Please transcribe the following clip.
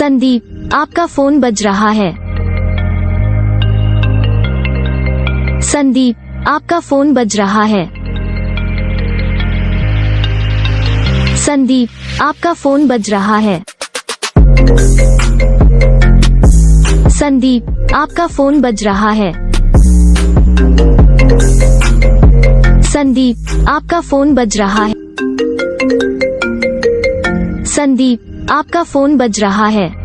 संदीप, आपका फोन बज रहा है। संदीप, आपका फोन बज रहा है। संदीप, आपका फोन बज रहा है। संदीप, आपका फोन बज रहा है। संदीप, आपका फोन बज रहा है। संदीप, आपका फोन बज रहा है।